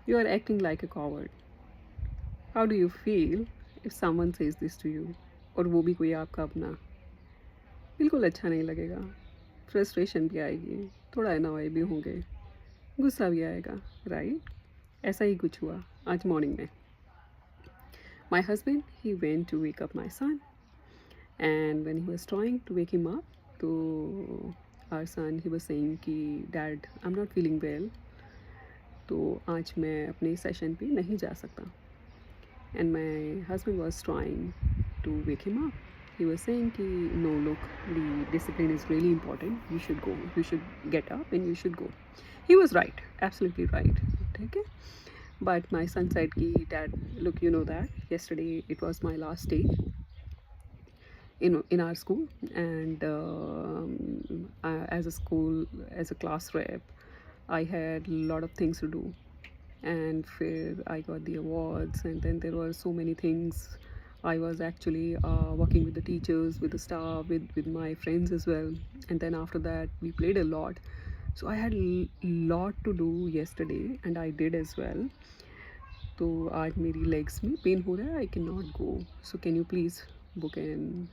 You are acting like a coward. How do you feel if someone says this to you? और वो भी कोई आपका अपना? बिल्कुल अच्छा नहीं लगेगा। फ्रस्ट्रेशन भी आएगी, थोड़ा अनॉय भी होंगे, गुस्सा भी आएगा, राइट? ऐसा ही कुछ हुआ आज मॉर्निंग में। My husband, he went to wake up my son, and when he was trying to wake him up, to our son, he was saying कि Dad, I'm not feeling well, तो आज मैं अपने सेशन पे नहीं जा सकता. And my husband was trying to wake him up. He was saying कि no, look, the discipline is really important. You should go. You should get up and you should go. He was right, absolutely right. Okay. But my son said कि Dad, look, you know that yesterday it was my last day in our school, and as a school, as a class rep, I had a lot of things to do, and where I got the awards, and then there were so many things. I was actually working with the teachers, with the staff, with my friends as well, and then after that we played a lot. So I had a lot to do yesterday, and I did as well. तो आज मेरी legs में pen हो रहा है, I can not go, so can you please book an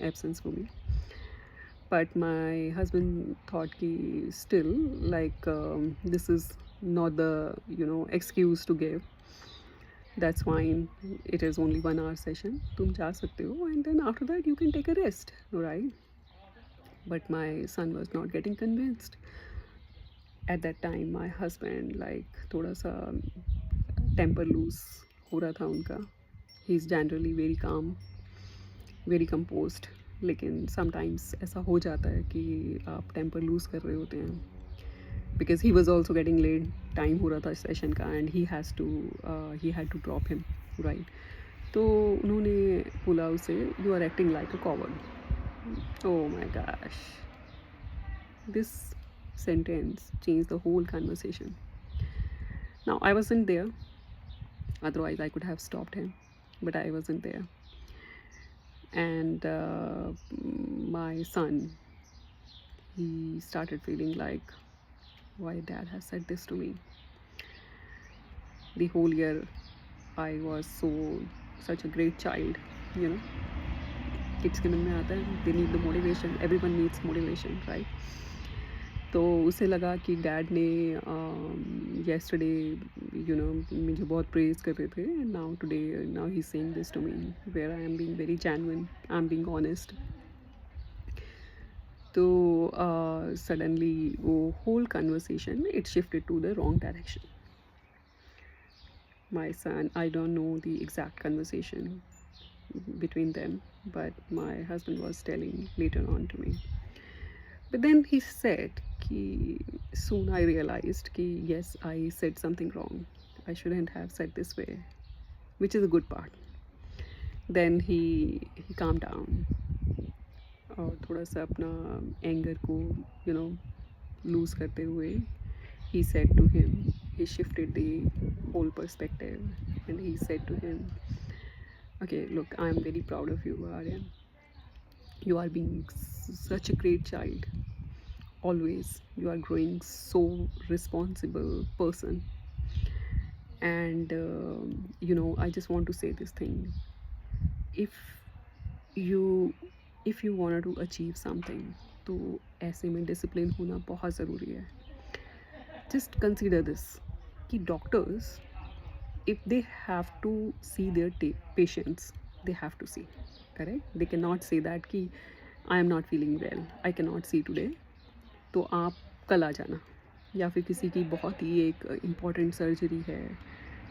absence for me. But my husband thought ki still, like, this is not the excuse to give. That's fine, it is only 1 hour session, tum ja sakte ho, and then after that you can take a rest, right? But my son was not getting convinced. At that time my husband, like, thoda sa temper lose हो रहा था उनका. He is generally very calm, very composed, लेकिन sometimes ऐसा हो जाता है कि आप टेम्पर लूज़ कर रहे होते हैं, because he was also getting late. Time हो रहा था सेशन का, and he had to drop him, right? तो उन्होंने बोला उसे, you are acting like a coward. Oh my gosh, this sentence changed the whole conversation. Now I wasn't there, otherwise I could have stopped him, but I wasn't there. And my son, he started feeling like, why Dad has said this to me? The whole year I was such a great child, you know. Kids के मन में आता है, they need the motivation, everyone needs motivation, right? तो उसे लगा कि dad ने येस्टरडे मुझे बहुत प्रेज कर रहे थे, and now today, now he saying this to me, where I am being very genuine, I am being honest. तो सडनली वो whole conversation it shifted to the wrong direction. My son, I don't know the exact conversation between them, but my husband was telling later on to me. But then he said कि soon I realized कि yes, I said something wrong. I shouldn't have said this way, which is a good part. Then he calmed down और थोड़ा सा अपना anger को loose करते हुए he said to him, he shifted the whole perspective and he said to him, okay, look, I am very proud of you, Aryan. You are being such a great child. Always you are growing so responsible person, and I just want to say this thing. if you if you wanted to achieve something, तो ऐसे में discipline होना बहुत ज़रूरी है. Just consider this कि doctors, if they have to see their patients, they have to see, correct? They cannot say that कि I am not feeling well, I cannot see today, तो आप कल आ जाना. या फिर किसी की बहुत ही एक इम्पॉर्टेंट सर्जरी है,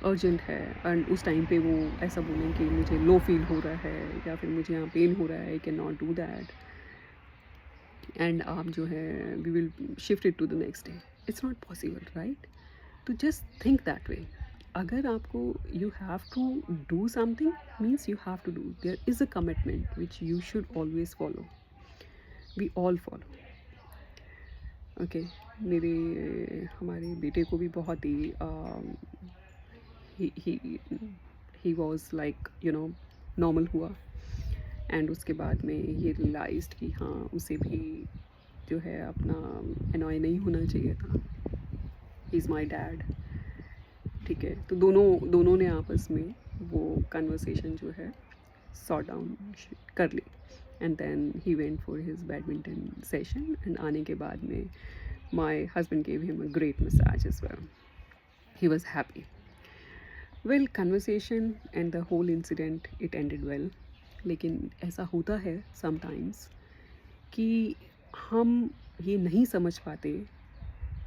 अर्जेंट है, एंड उस टाइम पे वो ऐसा बोलें कि मुझे लो फील हो रहा है या फिर मुझे यहाँ पेन हो रहा है, I can not do that, and आप जो है we will shift it to the next day. It's not possible, right? तो जस्ट थिंक दैट वे. अगर आपको you have to do something means you have to do. There is a commitment which you should always follow. We all follow. Okay, हमारे बेटे को भी बहुत ही was like normal हुआ, एंड उसके बाद में ये रियलाइज्ड कि हाँ, उसे भी जो है अपना अनॉय नहीं होना चाहिए था. ही इज़ माई डैड, ठीक है, तो दोनों दोनों ने आपस में वो कन्वर्सेशन जो है सॉर्ट डाउन कर ली, and then he went for his badminton session, and आने के बाद में my husband gave him a great massage as well. He was happy. Well, conversation and the whole incident, it ended well. लेकिन ऐसा होता है sometimes कि हम ये नहीं समझ पाते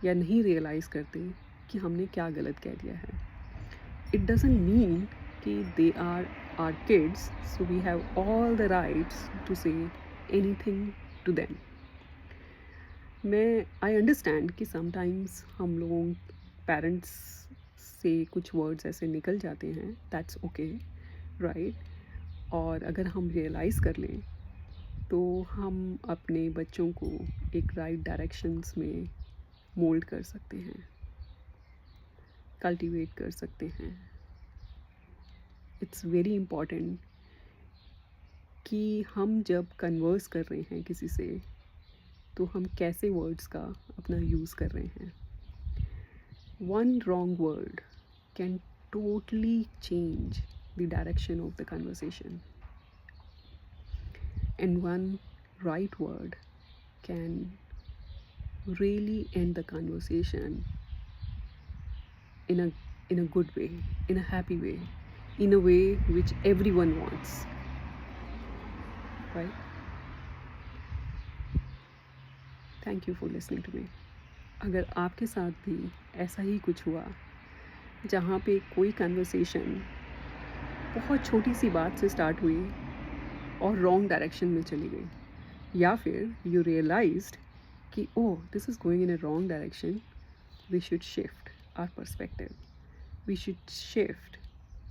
या नहीं रियलाइज़ करते कि हमने क्या गलत कह दिया है. It doesn't mean कि they are our kids, so we have all the rights to say anything to them. मैं आई अंडरस्टैंड कि समटाइम्स हम लोगों पेरेंट्स से कुछ वर्ड्स ऐसे निकल जाते हैं, दैट्स ओके, राइट. और अगर हम रियलाइज़ कर लें तो हम अपने बच्चों को एक राइट डायरेक्शंस में मोल्ड कर सकते हैं, कल्टीवेट कर सकते हैं. इट्स वेरी इम्पॉर्टेंट कि हम जब कन्वर्स कर रहे हैं किसी से तो हम कैसे वर्ड्स का अपना यूज़ कर रहे हैं. One wrong word can totally change the direction of the conversation, and one right word can really end the conversation in a good way, in a happy way, in a way which everyone wants, right? Thank you for listening to me. अगर आपके साथ भी ऐसा ही कुछ हुआ जहाँ पे कोई कन्वर्सेशन बहुत छोटी सी बात से स्टार्ट हुई और रॉन्ग डायरेक्शन में चली गई, या फिर यू रियलाइज्ड कि oh this is going in a wrong direction, we should shift our perspective, we should shift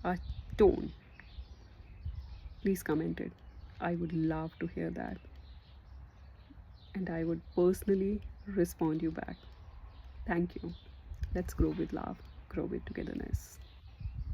our tone, please comment it. I would love to hear that, and I would personally respond you back. Thank you. Let's grow with love, grow with togetherness.